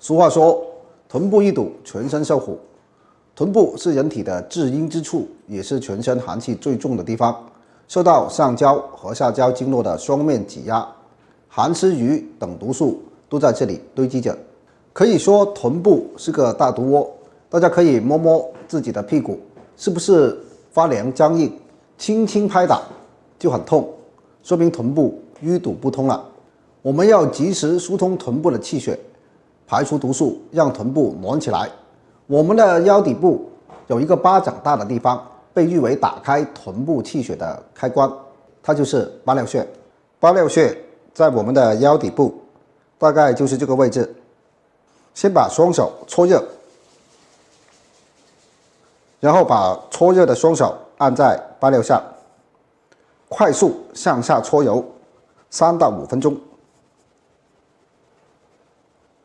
俗话说，臀部一堵，全身受苦。臀部是人体的至阴之处，也是全身寒气最重的地方，受到上焦和下焦经络的双面挤压，寒湿瘀等毒素都在这里堆积着。可以说，臀部是个大毒窝。大家可以摸摸自己的屁股，是不是发凉僵硬？轻轻拍打就很痛，说明臀部淤堵不通了。我们要及时疏通臀部的气血，排除毒素，让臀部暖起来。我们的腰底部有一个巴掌大的地方，被誉为打开臀部气血的开关，它就是八髎穴。八髎穴在我们的腰底部，大概就是这个位置。先把双手搓热，然后把搓热的双手按在八髎上，快速向下搓揉3到5分钟，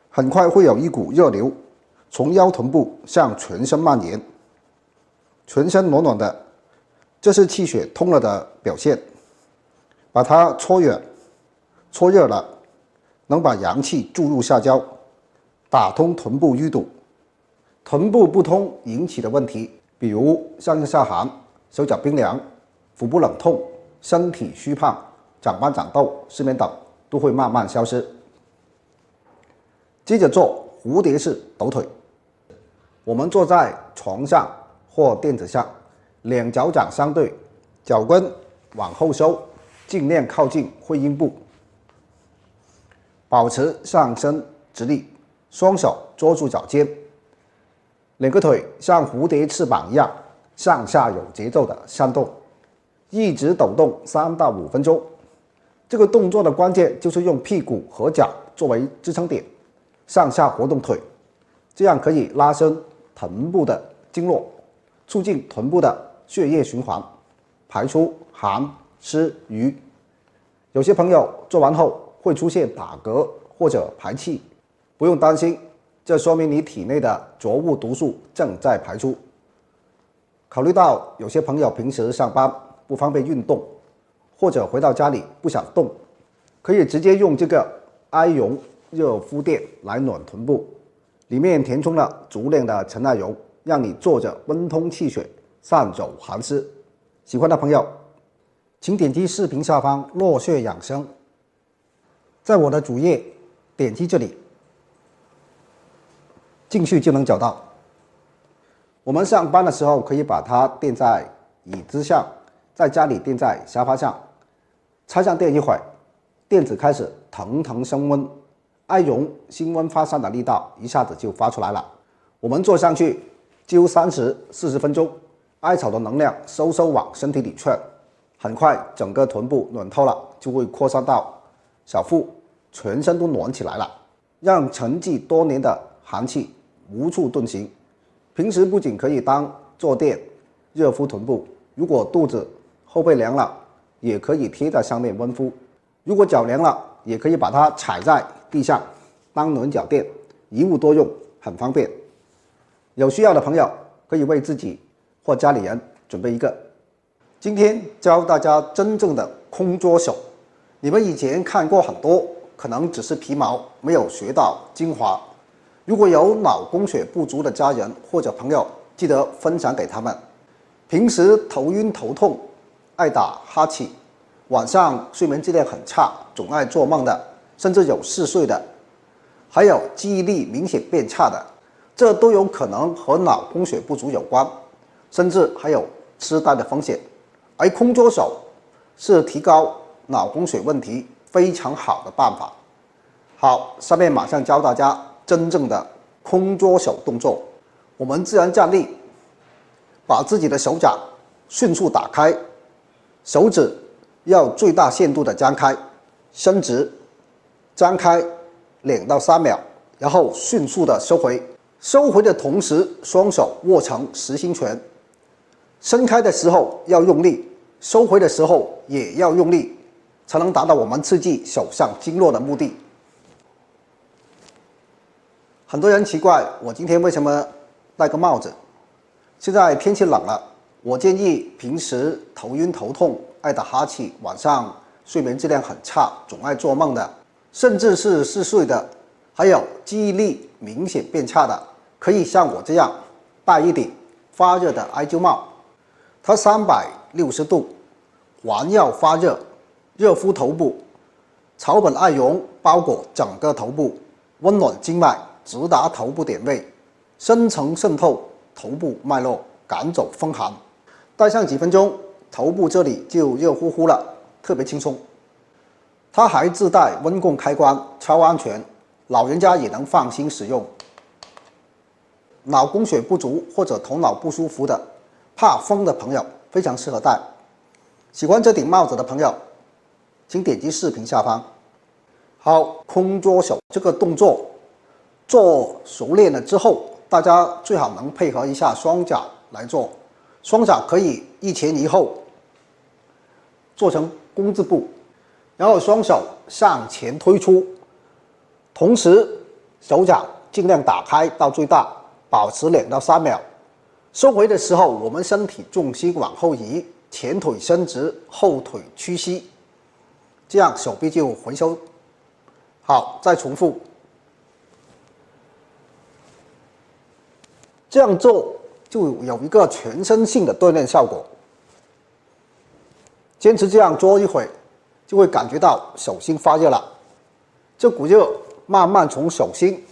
很快会有一股热流从腰臀部向全身蔓延，全身暖暖的，这是气血通了的表现。把它搓软、搓热了，能把阳气注入下焦，打通臀部淤堵。臀部不通引起的问题，比如上热下寒、手脚冰凉、腹部冷痛、身体虚胖、长斑长痘、失眠等，都会慢慢消失。接着做蝴蝶式抖腿。我们坐在床上或垫子上，两脚掌相对，脚跟往后收，尽量靠近会阴部，保持上身直立，双手捉住脚尖，两个腿像蝴蝶翅膀一样上下有节奏的扇动，一直抖动3到5分钟。这个动作的关键就是用屁股和脚作为支撑点，上下活动腿，这样可以拉伸臀部的经络，促进臀部的血液循环，排出寒湿瘀。有些朋友做完后会出现打嗝或者排气，不用担心，这说明你体内的浊物毒素正在排出。考虑到有些朋友平时上班不方便运动，或者回到家里不想动，可以直接用这个艾绒热敷垫来暖臀部，里面填充了足量的陈艾绒，让你坐着温通气血，散走寒湿。喜欢的朋友请点击视频下方络穴养生，在我的主页点击这里，进去就能找到。我们上班的时候可以把它垫在椅子上，在家里垫在沙发上，插上电一会儿，垫子开始腾腾升温，艾绒辛温发散的力道一下子就发出来了。我们坐上去灸30、40分钟，艾草的能量收往身体里去，很快整个臀部暖透了，就会扩散到小腹，全身都暖起来了，让沉寂多年的寒气无处遁形。平时不仅可以当坐垫热敷臀部，如果肚子后背凉了，也可以贴在上面温敷。如果脚凉了，也可以把它踩在地上当暖脚垫，一物多用，很方便。有需要的朋友可以为自己或家里人准备一个。今天教大家真正的空捉手。你们以前看过很多，可能只是皮毛，没有学到精华。如果有脑供血不足的家人或者朋友，记得分享给他们。平时头晕头痛，爱打哈欠，晚上睡眠质量很差，总爱做梦的，甚至有嗜睡的，还有记忆力明显变差的，这都有可能和脑供血不足有关，甚至还有痴呆的风险。而空捉手是提高脑供血问题非常好的办法。好，下面马上教大家真正的空捉手动作。我们自然站立，把自己的手掌迅速打开，手指要最大限度的张开，伸直，张开2到3秒，然后迅速的收回。收回的同时，双手握成实心拳，伸开的时候要用力，收回的时候也要用力，才能达到我们刺激手上经络的目的。很多人奇怪我今天为什么戴个帽子。现在天气冷了，我建议平时头晕头痛、爱打哈欠、晚上睡眠质量很差、总爱做梦的，甚至是嗜睡的，还有记忆力明显变差的，可以像我这样戴一顶发热的艾灸帽，它360度环绕发热，热敷头部，草本艾绒包裹整个头部，温暖经脉，直达头部点位，深层渗透头部脉络，赶走风寒。戴上几分钟，头部这里就热乎乎了，特别轻松。它还自带温控开关，超安全，老人家也能放心使用。脑供血不足或者头脑不舒服的、怕风的朋友非常适合戴。喜欢这顶帽子的朋友，请点击视频下方。好，空捉手这个动作做熟练了之后，大家最好能配合一下双脚来做。双脚可以一前一后做成工字步，然后双手向前推出，同时手掌尽量打开到最大，保持2到3秒。收回的时候，我们身体重心往后移，前腿伸直，后腿屈膝，这样手臂就回收。好，再重复。这样做就有一个全身性的锻炼效果。坚持这样做一会，就会感觉到手心发热了。这股热慢慢从手心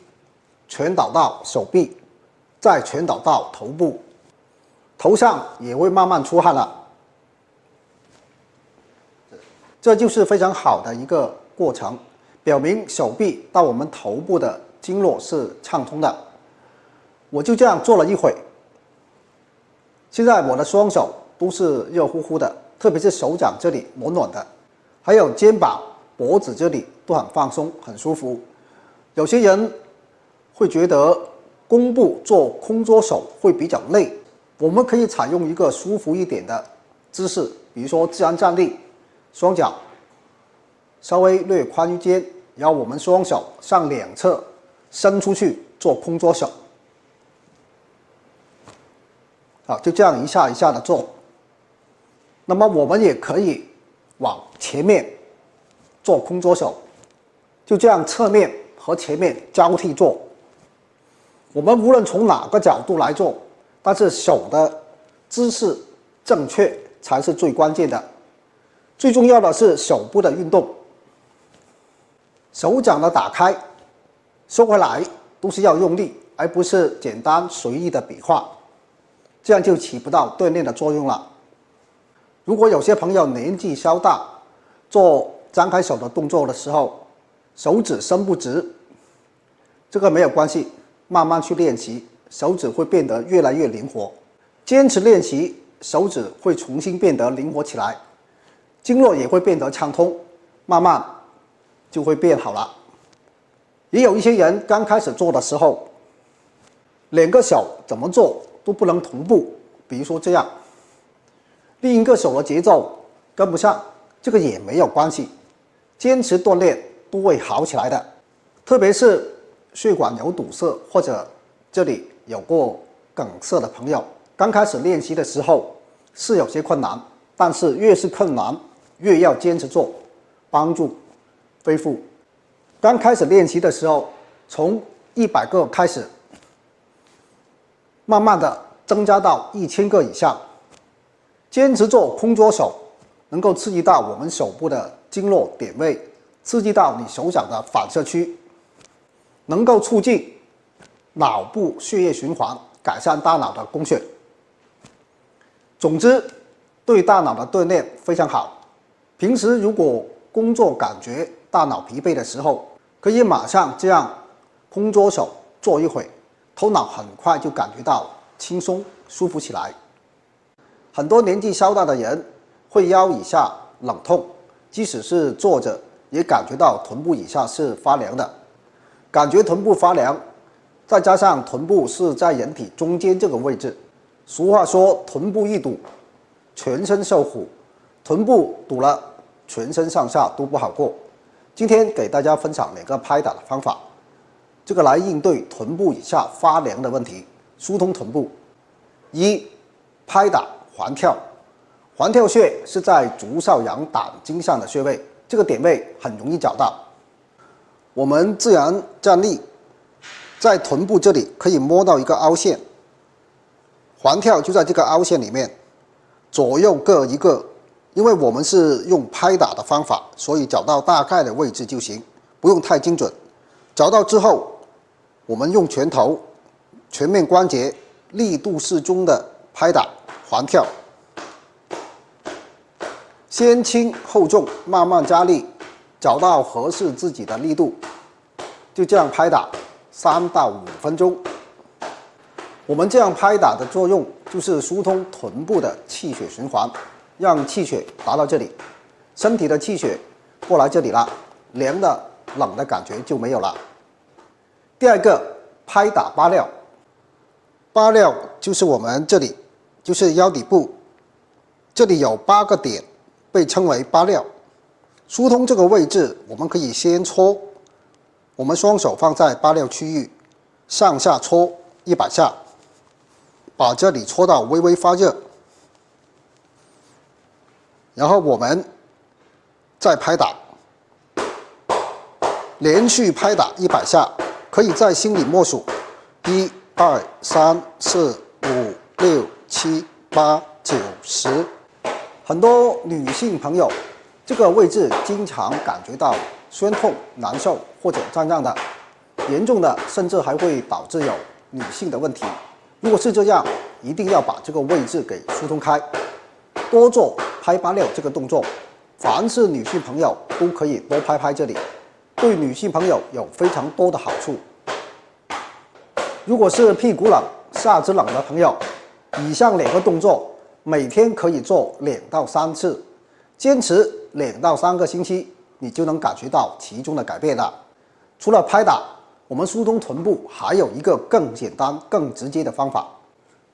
传导到手臂，再传导到头部，头上也会慢慢出汗了。这就是非常好的一个过程，表明手臂到我们头部的经络是畅通的。我就这样做了一会，现在我的双手都是热乎乎的，特别是手掌这里暖暖的，还有肩膀、脖子这里都很放松，很舒服。有些人会觉得弓步做空捉手会比较累，我们可以采用一个舒服一点的姿势，比如说自然站立，双脚稍微略宽于肩，然后我们双手向两侧伸出去做空捉手。好，就这样一下一下的做。那么我们也可以往前面做空捉手，就这样侧面和前面交替做。我们无论从哪个角度来做，但是手的姿势正确才是最关键的。最重要的是手部的运动，手掌的打开、收回来都是要用力，而不是简单随意的比划，这样就起不到锻炼的作用了。如果有些朋友年纪稍大，做张开手的动作的时候，手指伸不直，这个没有关系，慢慢去练习，手指会变得越来越灵活。坚持练习，手指会重新变得灵活起来，经络也会变得畅通，慢慢就会变好了。也有一些人刚开始做的时候，2个手怎么做都不能同步，比如说这样，另一个手的节奏跟不上，这个也没有关系，坚持锻炼都会好起来的。特别是血管有堵塞或者这里有过梗塞的朋友，刚开始练习的时候是有些困难，但是越是困难越要坚持做，帮助恢复。刚开始练习的时候，从100个开始，慢慢的增加到1000个以上。坚持做空捉手，能够刺激到我们手部的经络点位，刺激到你手掌的反射区，能够促进脑部血液循环，改善大脑的供血。总之，对大脑的锻炼非常好。平时如果工作感觉大脑疲惫的时候，可以马上这样空捉手做一会，头脑很快就感觉到轻松舒服起来。很多年纪稍大的人会腰以下冷痛，即使是坐着也感觉到臀部以下是发凉的。感觉臀部发凉，再加上臀部是在人体中间这个位置，俗话说臀部一堵，全身受苦，臀部堵了，全身上下都不好过。今天给大家分享2个拍打的方法，这个来应对臀部以下发凉的问题，疏通臀部。1. 拍打环跳。环跳穴是在足少阳胆经上的穴位，这个点位很容易找到。我们自然站立，在臀部这里可以摸到一个凹陷，环跳就在这个凹陷里面，左右各一个。因为我们是用拍打的方法，所以找到大概的位置就行，不用太精准。找到之后，我们用拳头、全面关节力度适中的拍打环跳，先轻后重，慢慢加力，找到合适自己的力度，就这样拍打3到5分钟。我们这样拍打的作用就是疏通臀部的气血循环，让气血达到这里，身体的气血过来这里了，凉的冷的感觉就没有了。第二个，拍打八髎。八髎就是我们这里，就是腰底部，这里有8个点，被称为八髎。疏通这个位置，我们可以先搓，我们双手放在八髎区域，上下搓100下，把这里搓到微微发热。然后我们再拍打，连续拍打100下，可以在心里默数：1、2、3、4、5、6、7、8、9、10。很多女性朋友这个位置经常感觉到酸痛、难受或者胀胀的，严重的甚至还会导致有女性的问题。如果是这样，一定要把这个位置给疏通开，多做拍八髎这个动作。凡是女性朋友都可以多拍拍这里，对女性朋友有非常多的好处。如果是屁股冷、下肢冷的朋友，以上2个动作每天可以做2到3次，坚持2到3个星期，你就能感觉到其中的改变了。除了拍打，我们疏通臀部还有一个更简单、更直接的方法，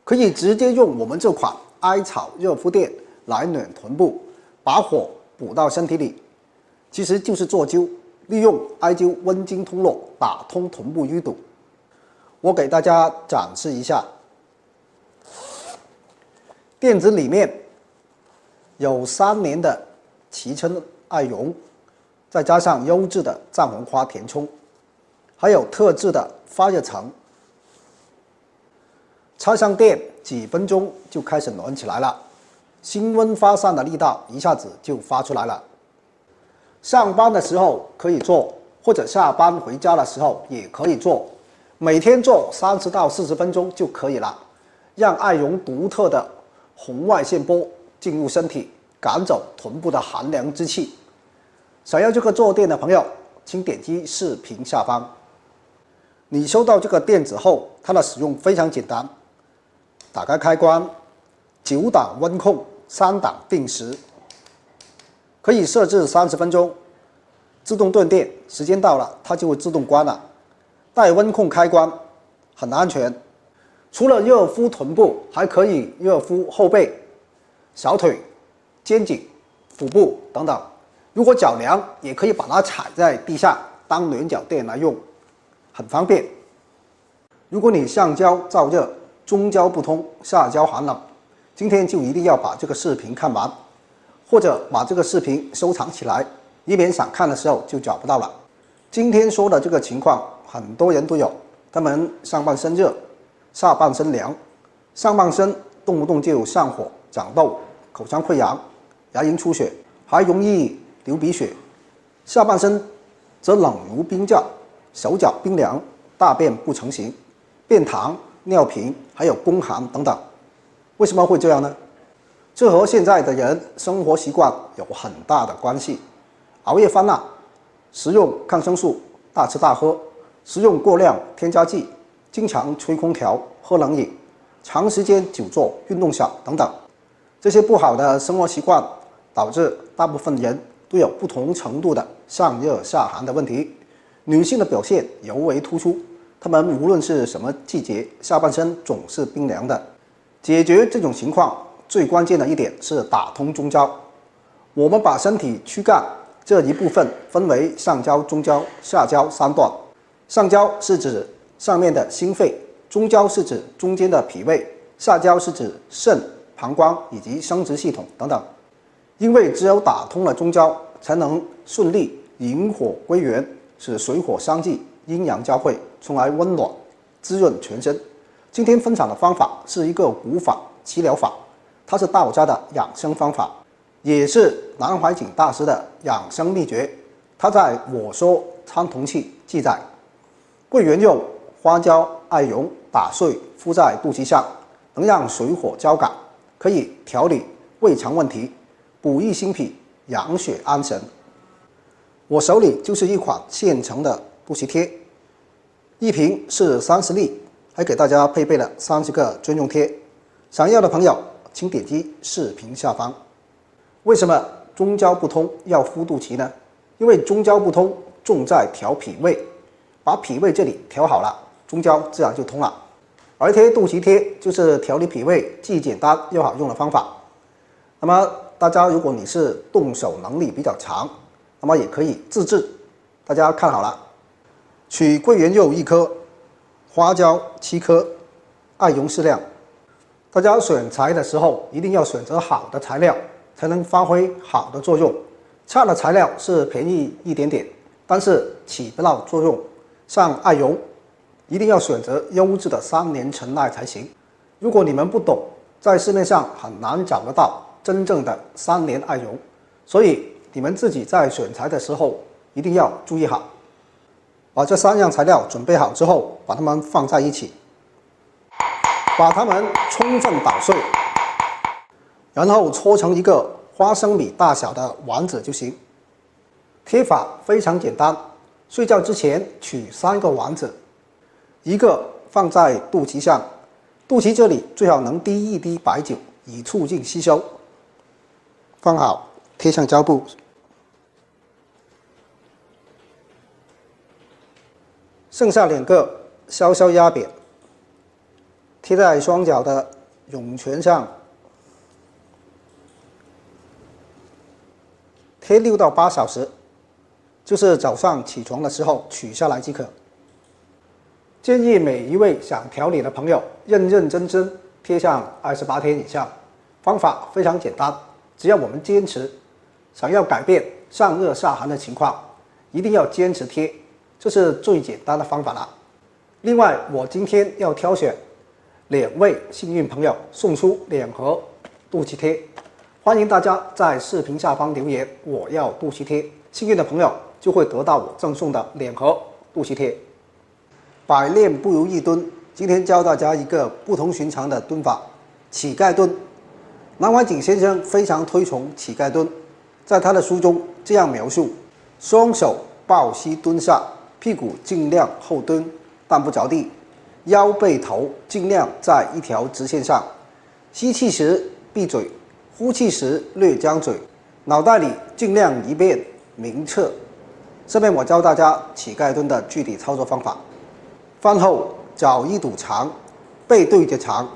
可以直接用我们这款艾草热敷垫来暖臀部，把火补到身体里，其实就是做灸，利用艾灸温经通络，打通臀部淤堵。我给大家展示一下，垫子里面有3年的脐橙艾绒，再加上优质的藏红花填充，还有特制的发热层。插上电几分钟就开始暖起来了，新温发散的力道一下子就发出来了。上班的时候可以做，或者下班回家的时候也可以做，每天做30到40分钟就可以了，让艾绒独特的红外线波进入身体，赶走臀部的寒凉之气。想要这个坐垫的朋友，请点击视频下方。你收到这个垫子后，它的使用非常简单，打开开关，9档温控，3档定时，可以设置30分钟，自动断电，时间到了它就会自动关了。带温控开关，很安全。除了热敷臀部，还可以热敷后背、小腿、肩颈、腹部等等。如果脚凉，也可以把它踩在地下当暖脚垫来用，很方便。如果你上焦燥热，中焦不通，下焦寒冷，今天就一定要把这个视频看完，或者把这个视频收藏起来，以免想看的时候就找不到了。今天说的这个情况，很多人都有，他们上半身热，下半身凉，上半身动不动就上火、长痘、口腔溃疡、牙龈出血，还容易流鼻血；下半身则冷如冰窖，手脚冰凉，大便不成形，便溏、尿频，还有宫寒等等。为什么会这样呢？这和现在的人生活习惯有很大的关系，熬夜犯难，食用抗生素，大吃大喝，食用过量添加剂，经常吹空调、喝冷饮，长时间久坐、运动少等等，这些不好的生活习惯导致大部分人都有不同程度的上热下寒的问题。女性的表现尤为突出，她们无论是什么季节，下半身总是冰凉的。解决这种情况最关键的一点是打通中焦。我们把身体躯干这一部分分为上焦、中焦、下焦3段。上焦是指上面的心肺，中焦是指中间的脾胃，下焦是指肾、膀胱以及生殖系统等等。因为只有打通了中焦，才能顺利引火归元，使水火相济，阴阳交汇，从而温暖滋润全身。今天分享的方法是一个古法齐疗法，它是道家的养生方法，也是南怀瑾大师的养生秘诀。他在《我说参同契》记载：桂圆肉、花椒、艾绒打碎敷在肚脐上，能让水火交感，可以调理胃肠问题，补益心脾，养血安神。我手里就是一款现成的肚脐贴，一瓶是30粒，还给大家配备了30个专用贴。想要的朋友请点击视频下方。为什么中焦不通要敷肚脐呢？因为中焦不通重在调脾胃，把脾胃这里调好了，中焦自然就通了。而贴肚脐贴就是调理脾胃既简单又好用的方法。那么大家如果你是动手能力比较强，那么也可以自制。大家看好了，取桂圆肉1颗，花椒7颗，艾绒适量。大家选材的时候一定要选择好的材料，才能发挥好的作用。差的材料是便宜一点点，但是起不到作用。像艾绒，一定要选择优质的3年陈艾才行。如果你们不懂，在市面上很难找得到真正的3年艾绒，所以你们自己在选材的时候一定要注意好。把这3样材料准备好之后，把它们放在一起，把它们充分捣碎，然后搓成一个花生米大小的丸子就行。贴法非常简单，睡觉之前取3个丸子，一个放在肚脐上，肚脐这里最好能滴一滴白酒，以促进吸收。放好，贴上胶布。剩下2个稍稍压扁，贴在双脚的涌泉上，贴6到8小时，就是早上起床的时候取下来即可。建议每一位想调理的朋友认认真真贴上28天以上。方法非常简单，只要我们坚持。想要改变上热下寒的情况，一定要坚持贴，这是最简单的方法了。另外，我今天要挑选2位幸运朋友送出2盒肚脐贴，欢迎大家在视频下方留言我要肚脐贴，幸运的朋友就会得到我赠送的2盒肚脐贴。百练不如一蹲，今天教大家一个不同寻常的蹲法——乞丐蹲。南怀瑾先生非常推崇乞丐蹲，在他的书中这样描述：双手抱膝蹲下，屁股尽量后蹲，但不着地，腰背头尽量在一条直线上。吸气时闭嘴，呼气时略张嘴，脑袋里尽量一遍明澈。下面我教大家乞丐蹲的具体操作方法。饭后脚一堵长，背对着墙。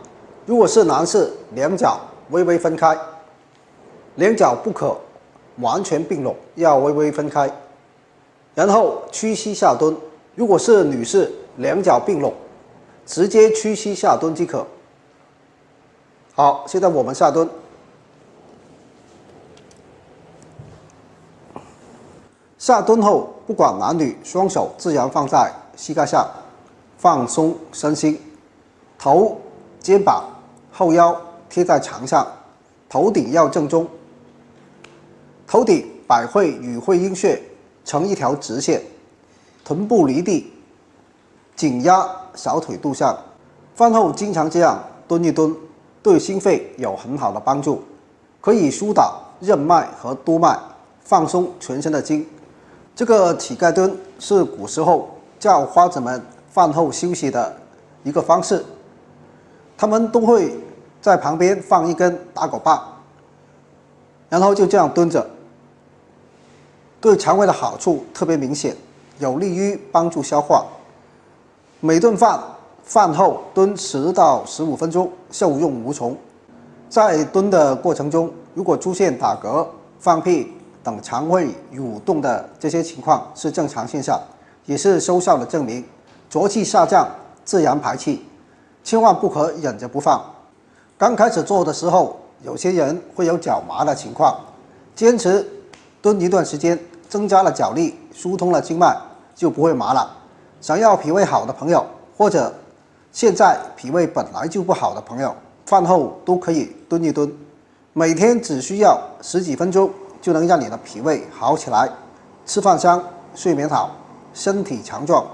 如果是男士，2脚微微分开，2脚不可完全并拢，要微微分开。然后屈膝下蹲。如果是女士，2脚并拢，直接屈膝下蹲即可。好，现在我们下蹲。下蹲后，不管男女，双手自然放在膝盖上，放松身心，头、肩膀、后腰贴在墙上，头顶要正中，头顶百会与会阴穴成一条直线，臀部离地，紧压小腿肚上。饭后经常这样蹲一蹲，对心肺有很好的帮助，可以疏导任脉和督脉，放松全身的筋。这个乞丐蹲是古时候叫花子们饭后休息的一个方式，他们都会在旁边放一根打狗棒，然后就这样蹲着，对肠胃的好处特别明显，有利于帮助消化。每顿饭后蹲10到15分钟，受用无穷。在蹲的过程中，如果出现打嗝、放屁等肠胃蠕动的这些情况是正常现象，也是收效的证明。浊气下降，自然排气，千万不可忍着不放。刚开始做的时候，有些人会有脚麻的情况，坚持蹲一段时间，增加了脚力，疏通了经脉，就不会麻了。想要脾胃好的朋友，或者现在脾胃本来就不好的朋友，饭后都可以蹲一蹲，每天只需要10几分钟就能让你的脾胃好起来，吃饭香，睡眠好，身体强壮。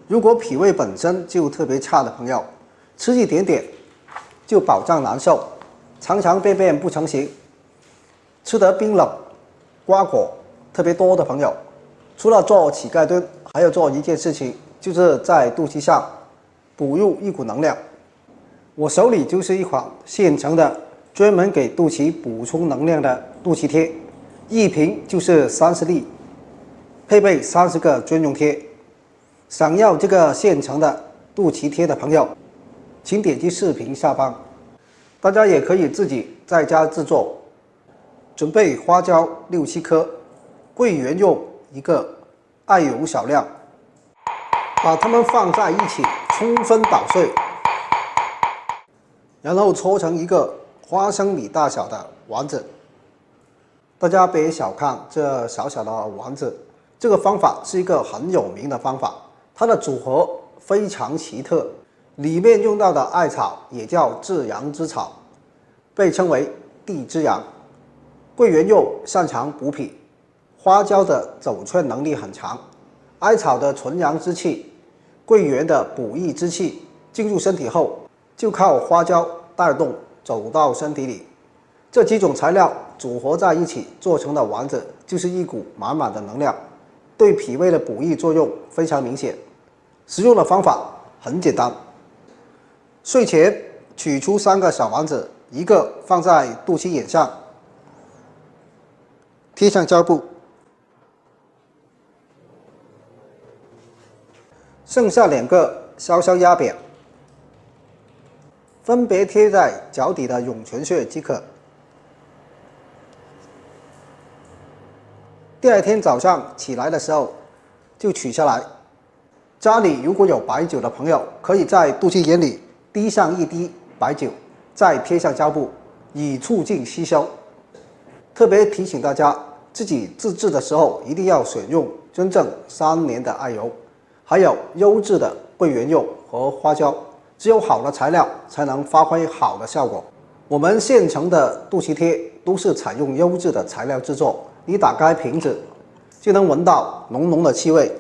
如果脾胃本身就特别差的朋友，吃一点点就饱胀难受，常常便便不成形，吃得冰冷瓜果特别多的朋友，除了做乞丐蹲，还要做一件事情，就是在肚脐上补入一股能量。我手里就是一款现成的专门给肚脐补充能量的肚脐贴，一瓶就是30粒，配备30个专用贴。想要这个现成的肚脐贴的朋友，请点击视频下方。大家也可以自己在家制作，准备花椒6、7颗，桂圆肉1个，艾油少量，把它们放在一起充分捣碎，然后搓成一个花生米大小的丸子。大家别小看这小小的丸子，这个方法是一个很有名的方法，它的组合非常奇特，里面用到的艾草也叫至阳之草，被称为地之阳。桂圆肉擅长补脾，花椒的走窜能力很强，艾草的纯阳之气，桂圆的补益之气进入身体后，就靠花椒带动走到身体里。这几种材料组合在一起做成的丸子，就是一股满满的能量，对脾胃的补益作用非常明显。使用的方法很简单，睡前取出3个小丸子，一个放在肚脐眼上，贴上胶布，剩下2个稍稍压扁，分别贴在脚底的涌泉穴即可。第2天早上起来的时候就取下来。家里如果有白酒的朋友，可以在肚脐眼里滴上1滴白酒，再贴上胶布，以促进吸收。特别提醒大家，自己自制的时候一定要选用真正3年的艾油，还有优质的桂圆肉和花椒，只有好的材料才能发挥好的效果。我们现成的肚脐贴都是采用优质的材料制作，你打开瓶子就能闻到浓浓的气味，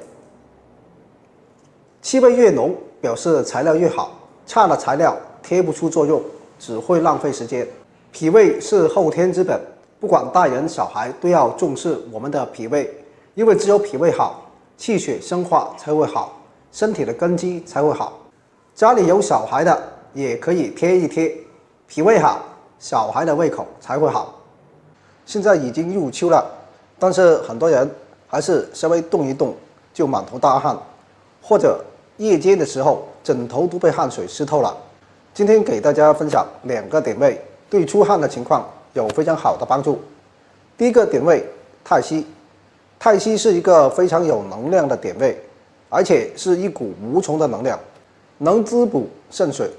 气味越浓表示材料越好，差的材料贴不出作用，只会浪费时间。脾胃是后天之本，不管大人小孩都要重视我们的脾胃，因为只有脾胃好，气血生化才会好，身体的根基才会好。家里有小孩的也可以贴一贴，脾胃好，小孩的胃口才会好。现在已经入秋了，但是很多人还是稍微动一动就满头大汗，或者夜间的时候枕头都被汗水湿透了。今天给大家分享2个点位，对出汗的情况有非常好的帮助。第一个点位，太溪。太溪是一个非常有能量的点位，而且是一股无穷的能量，能滋补肾水，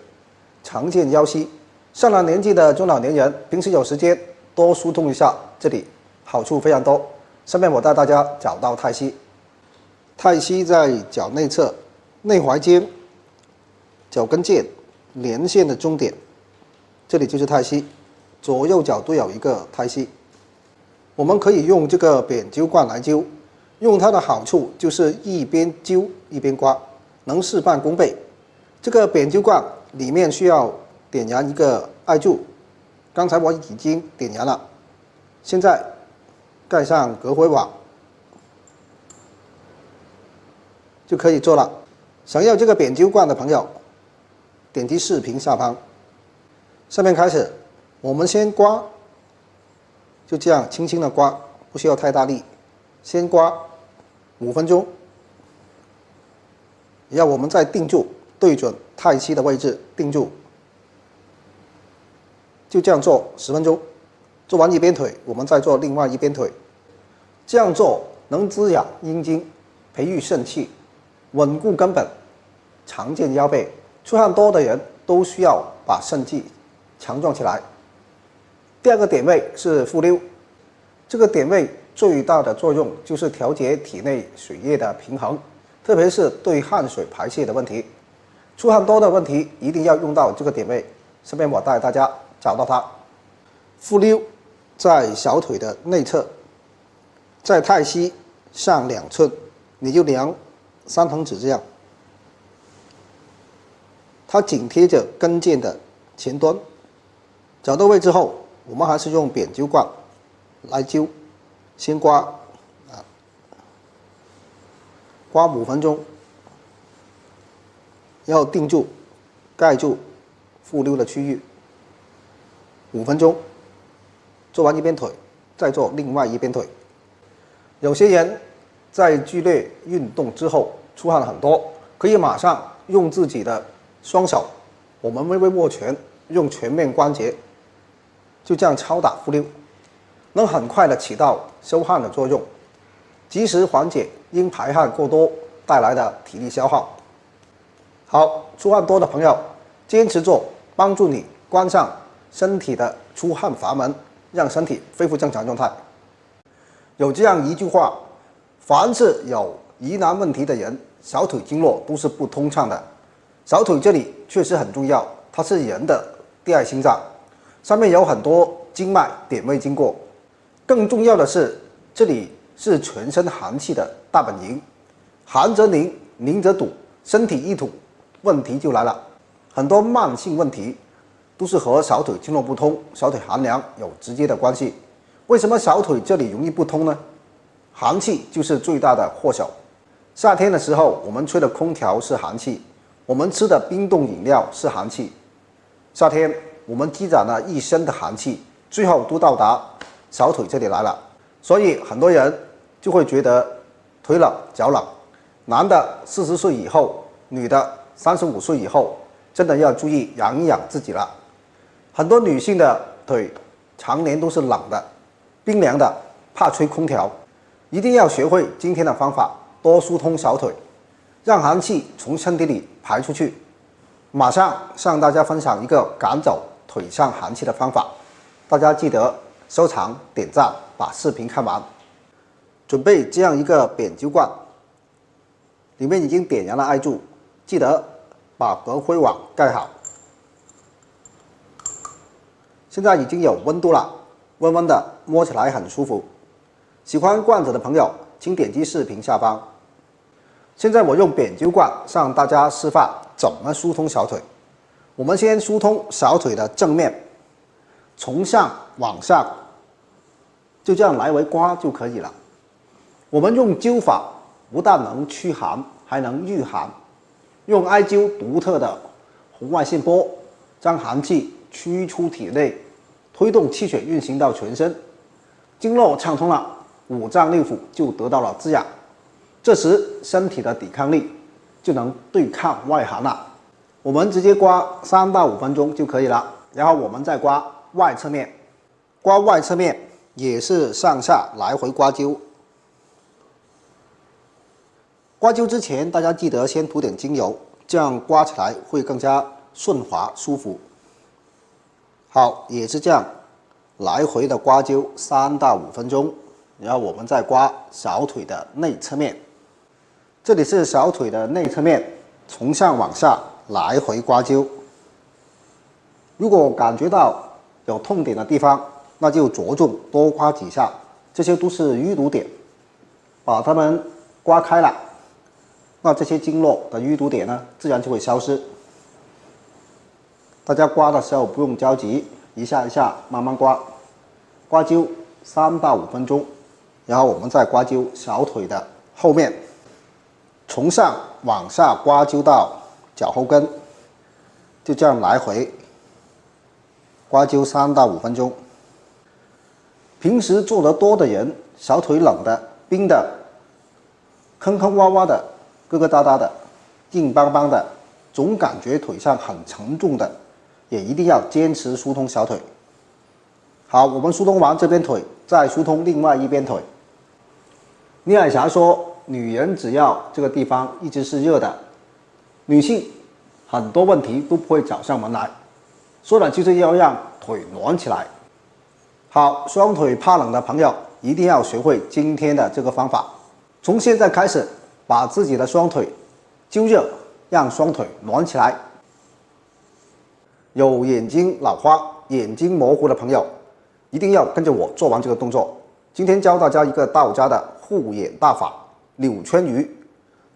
常见腰膝。上了年纪的中老年人，平时有时间多疏通一下这里，好处非常多。下面我带大家找到太溪。太溪在脚内侧内踝尖脚跟腱连线的中点，这里就是太溪，左右脚都有一个太溪。我们可以用这个扁灸罐来灸，用它的好处就是一边灸一边刮，能事半功倍。这个扁灸罐里面需要点燃一个艾柱，刚才我已经点燃了，现在盖上隔回网就可以做了。想要这个扁灸罐的朋友，点击视频下方。下面开始，我们先刮，就这样轻轻的刮，不需要太大力，先刮5分钟，然后我们再定住，对准太溪的位置定住，就这样做10分钟。做完一边腿，我们再做另外一边腿。这样做能滋养阴经，培育肾气，稳固根本，常见腰背。出汗多的人都需要把肾气强壮起来。第2个点位是复溜，这个点位最大的作用就是调节体内水液的平衡，特别是对汗水排泄的问题。出汗多的问题一定要用到这个点位。下面我带大家找到它。复溜在小腿的内侧，在太溪上2寸，你就量3横指这样。它紧贴着跟腱的前端。找到位置后，我们还是用扁灸罐来灸，先刮5分钟，要定住、盖住复溜的区域5分钟。做完一边腿，再做另外一边腿。有些人在剧烈运动之后出汗很多，可以马上用自己的双手，我们微微握拳，用全面关节，就这样敲打复溜，能很快的起到收汗的作用，及时缓解因排汗过多带来的体力消耗。好，出汗多的朋友，坚持做，帮助你关上身体的出汗阀门，让身体恢复正常状态。有这样一句话，凡是有疑难问题的人，小腿经络都是不通畅的。小腿这里确实很重要，它是人的第2心脏，上面有很多经脉点位经过。更重要的是，这里是全身寒气的大本营，寒则凝，凝则堵，身体一堵，问题就来了。很多慢性问题都是和小腿经络不通、小腿寒凉有直接的关系。为什么小腿这里容易不通呢？寒气就是最大的祸首。夏天的时候，我们吹的空调是寒气，我们吃的冰冻饮料是寒气。夏天我们积攒了一身的寒气，最后都到达小腿这里来了。所以很多人就会觉得腿冷脚冷。男的40岁以后，女的35岁以后，真的要注意养一养自己了。很多女性的腿常年都是冷的、冰凉的，怕吹空调。一定要学会今天的方法，多疏通小腿，让寒气从身体里排出去。马上向大家分享一个赶走腿上寒气的方法，大家记得收藏、点赞，把视频看完。准备这样一个扁灸罐，里面已经点燃了艾柱，记得把隔灰网盖好。现在已经有温度了，温温的，摸起来很舒服。喜欢罐子的朋友，请点击视频下方。现在我用扁灸罐向大家示范怎么疏通小腿。我们先疏通小腿的正面，从上往下，就这样来回刮就可以了。我们用灸法不但能驱寒，还能御寒。用艾灸独特的红外线波，将寒气驱出体内，推动气血运行到全身，经络畅通了，五脏六腑就得到了滋养。这时身体的抵抗力就能对抗外寒了。我们直接刮3到5分钟就可以了，然后我们再刮外侧面。刮外侧面也是上下来回刮灸。刮灸之前，大家记得先涂点精油，这样刮起来会更加顺滑舒服。好，也是这样来回的刮灸3到5分钟，然后我们再刮小腿的内侧面。这里是小腿的内侧面，从上往下来回刮灸。如果感觉到有痛点的地方，那就着重多刮几下，这些都是淤堵点，把它们刮开了，那这些经络的淤堵点呢，自然就会消失。大家刮的时候不用着急，一下一下慢慢刮，刮灸3到5分钟，然后我们再刮灸小腿的后面，从上往下刮灸到脚后跟，就这样来回刮灸3到5分钟。平时做得多的人，小腿冷的、冰的、坑坑洼洼的、疙疙瘩瘩的、硬邦邦的，总感觉腿上很沉重的，也一定要坚持疏通小腿。好，我们疏通完这边腿，再疏通另外一边腿。聂海霞说，女人只要这个地方一直是热的，女性很多问题都不会找上门来，说的就是要让腿暖起来。好，双腿怕冷的朋友，一定要学会今天的这个方法。从现在开始，把自己的双腿揪热，让双腿暖起来。有眼睛老花、眼睛模糊的朋友，一定要跟着我做完这个动作。今天教大家一个道家的护眼大法——柳圈鱼。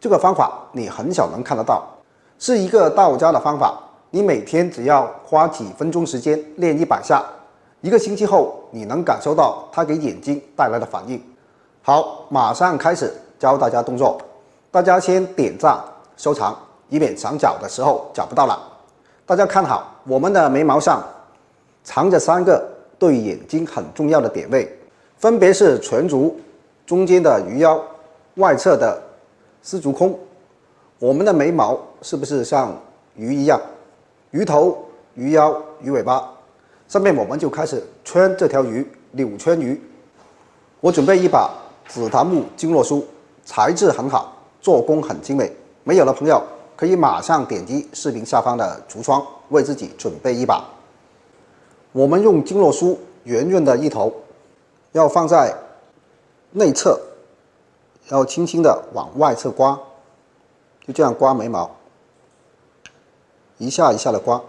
这个方法你很少能看得到，是一个道家的方法。你每天只要花几分钟时间练100下，1个星期后，你能感受到它给眼睛带来的反应。好，马上开始教大家动作。大家先点赞收藏，以免想找的时候找不到了。大家看好，我们的眉毛上藏着3个对眼睛很重要的点位，分别是颧足、中间的鱼腰、外侧的丝竹空。我们的眉毛是不是像鱼一样，鱼头、鱼腰、鱼尾巴？上面我们就开始圈这条鱼，柳圈鱼。我准备一把紫檀木经络梳，材质很好，做工很精美。没有的朋友可以马上点击视频下方的橱窗，为自己准备一把。我们用经络梳圆润的一头，要放在内侧，要轻轻的往外侧刮，就这样刮眉毛，一下一下的刮。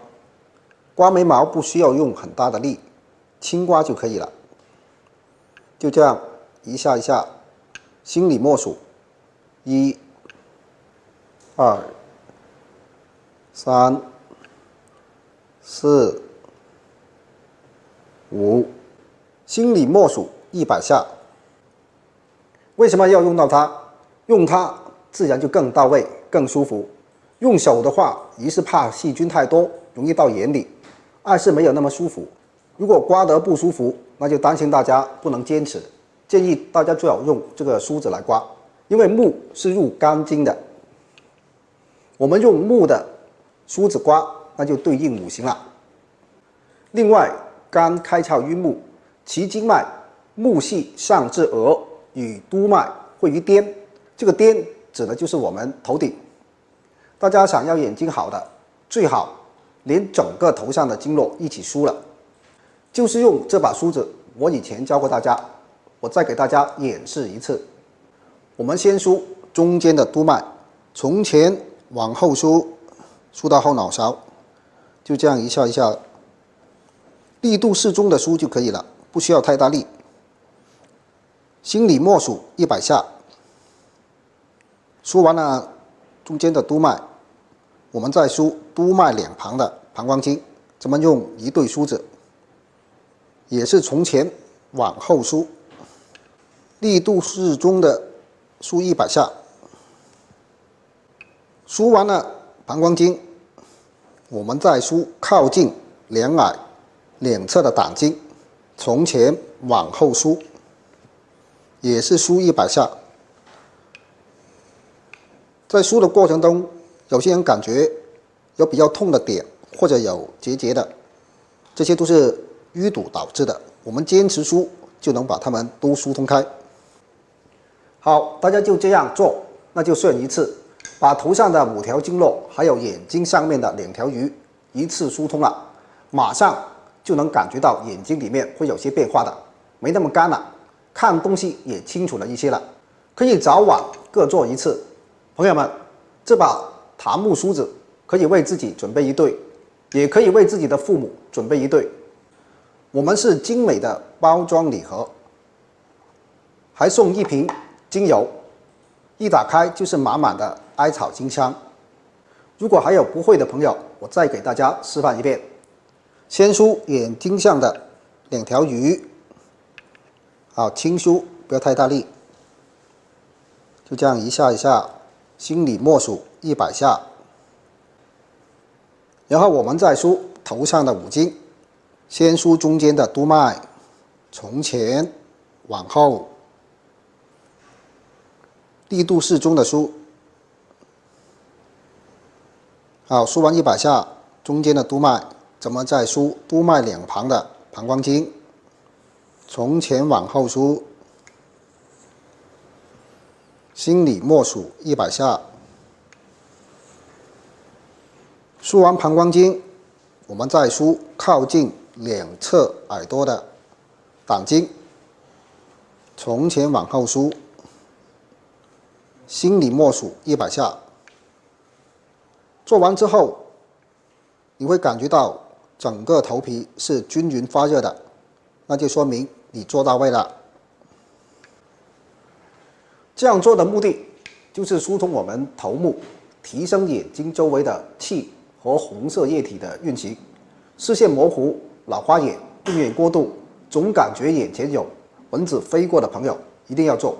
刮眉毛不需要用很大的力，轻刮就可以了。就这样一下一下，心里默数：1、2、3、4、5，心里默数100下。为什么要用到它？用它自然就更到位、更舒服。用手的话，一是怕细菌太多，容易到眼里；二是没有那么舒服。如果刮得不舒服，那就担心大家不能坚持。建议大家最好用这个梳子来刮，因为木是入肝经的。我们用木的梳子刮，那就对应5行了。另外，肝开窍于目，其经脉目系上至额，与督脉会于颠。这个颠指的就是我们头顶。大家想要眼睛好的，最好连整个头上的经络一起梳了。就是用这把梳子，我以前教过大家，我再给大家演示一次。我们先梳中间的督脉，从前往后梳，梳到后脑勺，就这样一下一下，力度适中的梳就可以了，不需要太大力。心里默数100下。梳完了中间的督脉，我们再梳督脉两旁的膀胱经，咱们用一对梳子，也是从前往后梳，力度适中的梳100下。梳完了膀胱经，我们再梳靠近两耳两侧的胆经，从前往后梳，也是梳100下。在梳的过程中，有些人感觉有比较痛的点，或者有结节的，这些都是淤堵导致的。我们坚持梳就能把它们都疏通开。好，大家就这样做，那就顺一次，把头上的5条经络，还有眼睛上面的2条鱼一次疏通了，马上就能感觉到眼睛里面会有些变化的，没那么干了，看东西也清楚了一些了。可以早晚各做一次。朋友们，这把檀木梳子可以为自己准备一对，也可以为自己的父母准备一对。我们是精美的包装礼盒，还送1瓶精油，一打开就是满满的艾草精香。如果还有不会的朋友，我再给大家示范一遍。先梳眼睛上的2条鱼，好，轻梳，不要太大力，就这样一下一下，心里默数100下。然后我们再梳头上的5经，先梳中间的督脉，从前往后，力度适中的梳。好，梳完100下中间的督脉，咱们再梳督脉两旁的膀胱经，从前往后梳，心里默数100下。梳完膀胱经，我们再梳靠近2侧耳朵的胆经，从前往后梳，心里默数100下。做完之后，你会感觉到整个头皮是均匀发热的，那就说明你做到位了。这样做的目的就是疏通我们头目，提升眼睛周围的气和红色液体的运行。视线模糊、老花眼、用眼过度、总感觉眼前有蚊子飞过的朋友，一定要做。